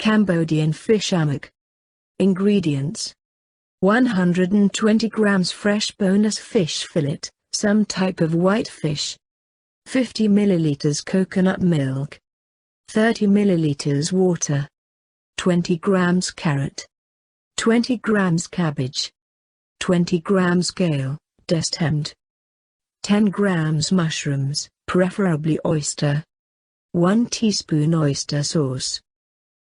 Cambodian Fish Amok. Ingredients: 120 grams fresh boneless fish fillet, some type of white fish. 50 milliliters coconut milk. 30 milliliters water. 20 grams carrot. 20 grams cabbage. 20 grams kale, destemmed. 10 grams mushrooms, preferably oyster. 1 teaspoon oyster sauce.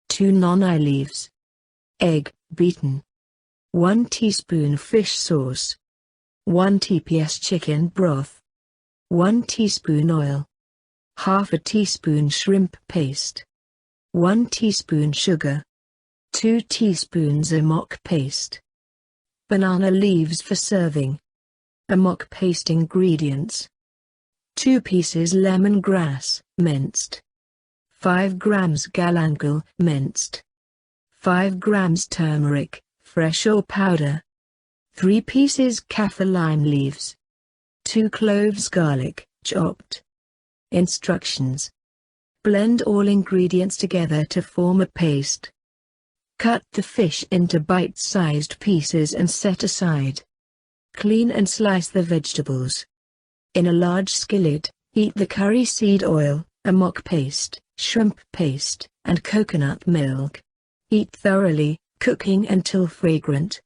2 noni leaves. Egg, beaten. 1 teaspoon fish sauce. 1 tps chicken broth. 1 teaspoon oil. Half a teaspoon shrimp paste. 1 teaspoon sugar. 2 teaspoons amok paste. Banana leaves for serving. Amok paste ingredients: 2 pieces lemongrass, minced. 5 grams galangal, minced. 5 grams turmeric, fresh or powder. 3 pieces Kaffir lime leaves. 2 cloves garlic, chopped. Instructions: blend all ingredients together to form a paste. Cut the fish into bite-sized pieces and set aside. Clean and slice the vegetables. In a large skillet, heat the curry seed oil, amok paste, shrimp paste, and coconut milk. Heat thoroughly, cooking until fragrant.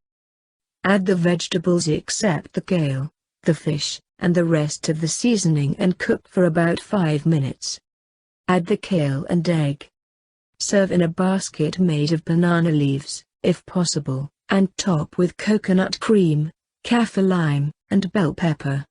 Add the vegetables except the kale, the fish, and the rest of the seasoning and cook for about 5 minutes. Add the kale and egg. Serve in a basket made of banana leaves, if possible, and top with coconut cream, Kaffir lime, and bell pepper.